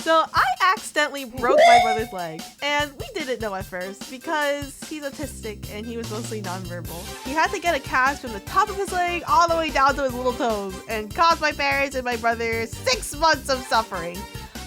So I accidentally broke my brother's leg, and we didn't know at first because he's autistic and he was mostly nonverbal. He had to get a cast from the top of his leg all the way down to his little toes and caused my parents and my brother 6 months of suffering.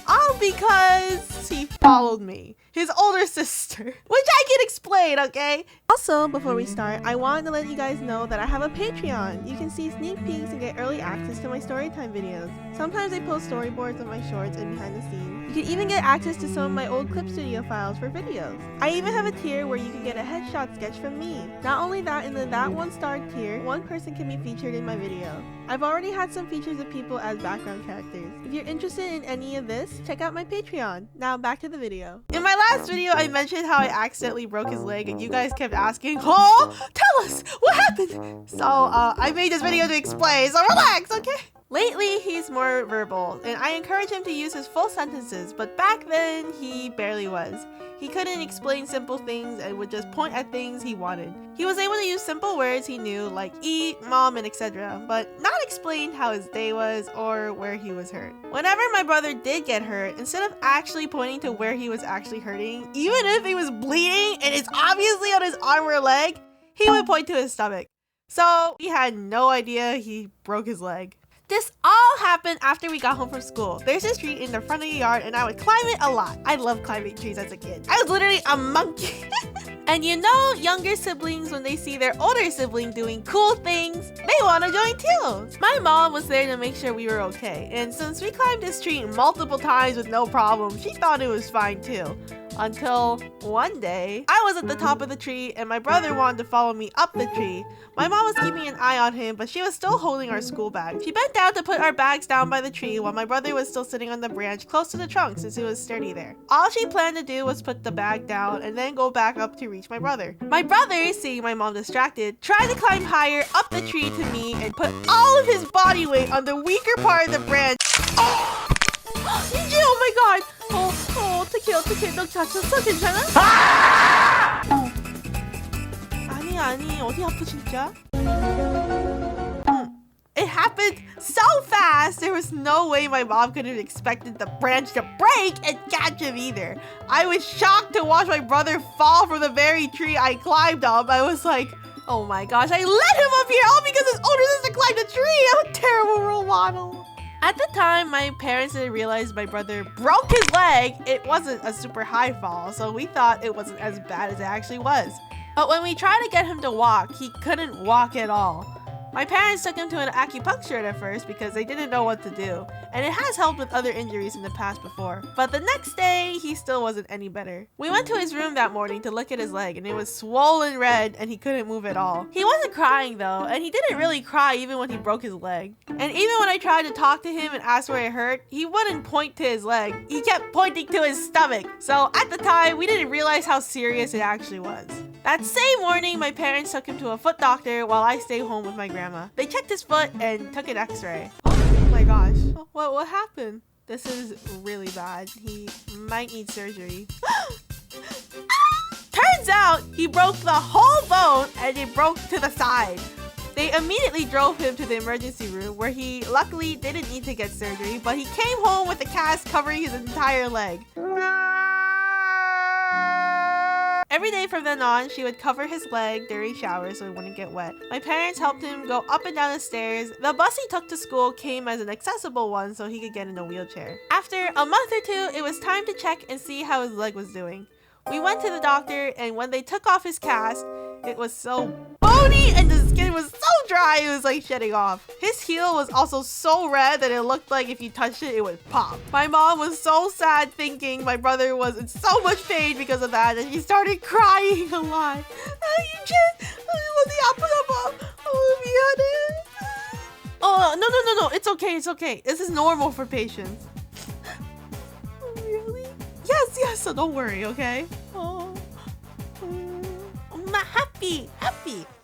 All because he followed me, his older sister, which I can explain, okay? Also, before we start, I wanted to let you guys know that I have a Patreon. You can see sneak peeks and get early access to my storytime videos. Sometimes I post storyboards of my shorts and behind the scenes. You can even get access to some of my old clip studio files for videos. I even have a tier where you can get a headshot sketch from me. Not only that, in the That 1-star tier, one person can be featured in my video. I've already had some features of people as background characters. If you're interested in any of this, check out my Patreon. Now back to the video. In my last video, I mentioned how I accidentally broke his leg and you guys kept asking, "Oh, tell us, what happened?" So I made this video to explain, so relax, okay? Lately, he's more verbal, and I encourage him to use his full sentences, but back then, he barely was. He couldn't explain simple things and would just point at things he wanted. He was able to use simple words he knew, like eat, mom, and etc., but not explain how his day was or where he was hurt. Whenever my brother did get hurt, instead of actually pointing to where he was actually hurting, even if he was bleeding and it's obviously on his arm or leg, he would point to his stomach. So we had no idea he broke his leg. This all happened after we got home from school. There's this tree in the front of the yard and I would climb it a lot. I loved climbing trees as a kid. I was literally a monkey. And you know, younger siblings, when they see their older sibling doing cool things, they want to join too. My mom was there to make sure we were okay. And since we climbed this tree multiple times with no problem, she thought it was fine too. Until one day, I was at the top of the tree and my brother wanted to follow me up the tree. My mom was keeping an eye on him, but she was still holding our school bag. She bent down to put our bags down by the tree while my brother was still sitting on the branch close to the trunk since it was sturdy there. All she planned to do was put the bag down and then go back up to reach my brother. My brother, seeing my mom distracted, tried to climb higher up the tree to me and put all of his body weight on the weaker part of the branch. Oh! Oh my god! 어떡해, 너 다쳤어? 괜찮아? 아니, 어디 아파 진짜? It happened so fast, there was no way my mom could have expected the branch to break and catch him either. I was shocked to watch my brother fall from the very tree I climbed up. I was like, oh my gosh, I let him up here all because his older sister climbed the tree. I'm a terrible role model. At the time, my parents didn't realize my brother broke his leg. It wasn't a super high fall, so we thought it wasn't as bad as it actually was. But when we tried to get him to walk, he couldn't walk at all. My parents took him to an acupuncturist at first because they didn't know what to do, and it has helped with other injuries in the past before. But the next day, he still wasn't any better. We went to his room that morning to look at his leg, and it was swollen red and he couldn't move at all. He wasn't crying though, and he didn't really cry even when he broke his leg. And even when I tried to talk to him and ask where it hurt, he wouldn't point to his leg. He kept pointing to his stomach. So at the time, we didn't realize how serious it actually was. That same morning, my parents took him to a foot doctor while I stayed home with my grandma. They checked his foot and took an x-ray. Oh my gosh. What happened? This is really bad. He might need surgery. Turns out he broke the whole bone and it broke to the side. They immediately drove him to the emergency room where he luckily didn't need to get surgery, but he came home with a cast covering his entire leg. Every day from then on, she would cover his leg during showers so it wouldn't get wet. My parents helped him go up and down the stairs. The bus he took to school came as an accessible one so he could get in a wheelchair. After a month or two, it was time to check and see how his leg was doing. We went to the doctor, and when they took off his cast, it was so bony and the skin was so dry it was like shedding off. His heel was also so red that it looked like if you touched it, it would pop. My mom was so sad thinking my brother was in so much pain because of that, and she started crying a lot. Oh, no, it's okay. This is normal for patients. Really? Yes, so don't worry, okay? I'm happy.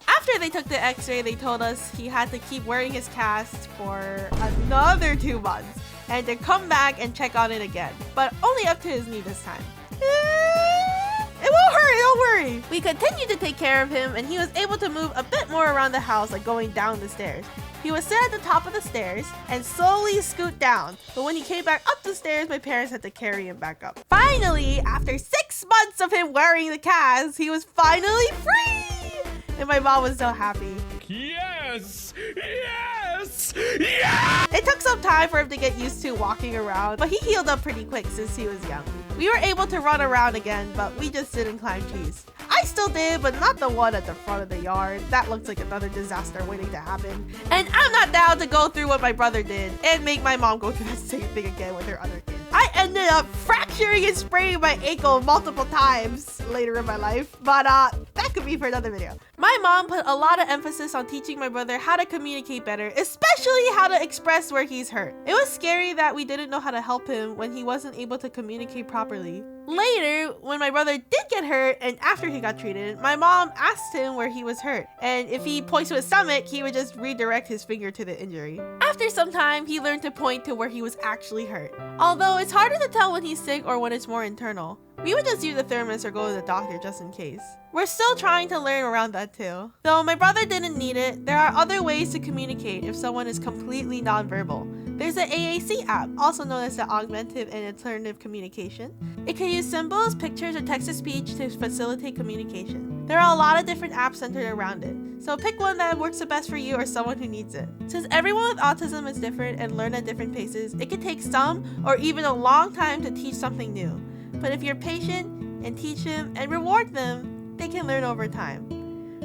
After they took the x-ray, they told us he had to keep wearing his cast for another 2 months and to come back and check on it again, but only up to his knee this time. It won't hurt, don't worry. We continued to take care of him, and he was able to move a bit more around the house, like going down the stairs. He would sit at the top of the stairs and slowly scoot down, but when he came back up the stairs, my parents had to carry him back up. Finally, after 6 months of him wearing the cast, he was finally free! And my mom was so happy. Yes! Yes! Yes! It took some time for him to get used to walking around, but he healed up pretty quick since he was young. We were able to run around again, but we just didn't climb trees. I still did, but not the one at the front of the yard. That looks like another disaster waiting to happen. And I'm not down to go through what my brother did and make my mom go through the same thing again with her other kids. I ended up fracturing and spraining my ankle multiple times later in my life, but that could be for another video. My mom put a lot of emphasis on teaching my brother how to communicate better, especially how to express where he's hurt. It was scary that we didn't know how to help him when he wasn't able to communicate properly. Later, when my brother did get hurt and after he got treated, my mom asked him where he was hurt, and if he points to his stomach, he would just redirect his finger to the injury. After some time, he learned to point to where he was actually hurt. Although it's harder to tell when he's sick or when it's more internal. We would just use a thermos or go to the doctor just in case. We're still trying to learn around that too. Though my brother didn't need it, there are other ways to communicate if someone is completely nonverbal. There's the AAC app, also known as the Augmented and Alternative Communication. It can use symbols, pictures, or text-to-speech to facilitate communication. There are a lot of different apps centered around it, so pick one that works the best for you or someone who needs it. Since everyone with autism is different and learn at different paces, it can take some or even a long time to teach something new. But if you're patient and teach them and reward them, they can learn over time.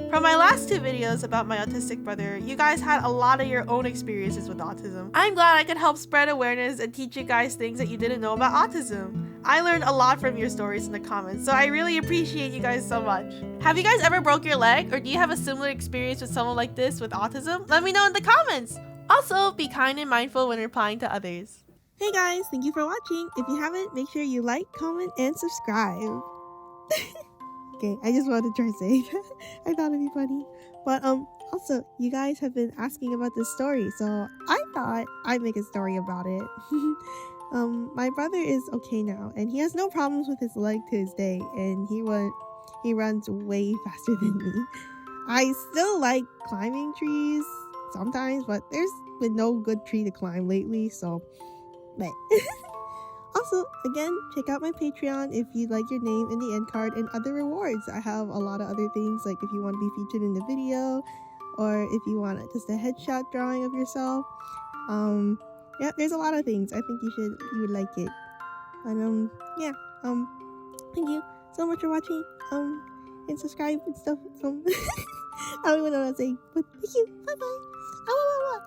From my last 2 videos about my autistic brother, you guys had a lot of your own experiences with autism. I'm glad I could help spread awareness and teach you guys things that you didn't know about autism. I learned a lot from your stories in the comments, so I really appreciate you guys so much. Have you guys ever broke your leg, or do you have a similar experience with someone like this with autism? Let me know in the comments! Also, be kind and mindful when replying to others. Hey guys, thank you for watching. If you haven't, make sure you like, comment, and subscribe. Okay, I just wanted to try to say I thought it'd be funny. But also, you guys have been asking about this story, so I thought I'd make a story about it. My brother is okay now, and he has no problems with his leg to this day, and he runs way faster than me. I still like climbing trees sometimes, but there's been no good tree to climb lately, so but also, again, check out my Patreon if you'd like your name in the end card and other rewards. I have a lot of other things, like if you want to be featured in the video, or if you want just a headshot drawing of yourself. Yeah, there's a lot of things. I think you would like it. And yeah, thank you so much for watching. And subscribe and stuff. I don't even know what to say, but thank you. Bye bye.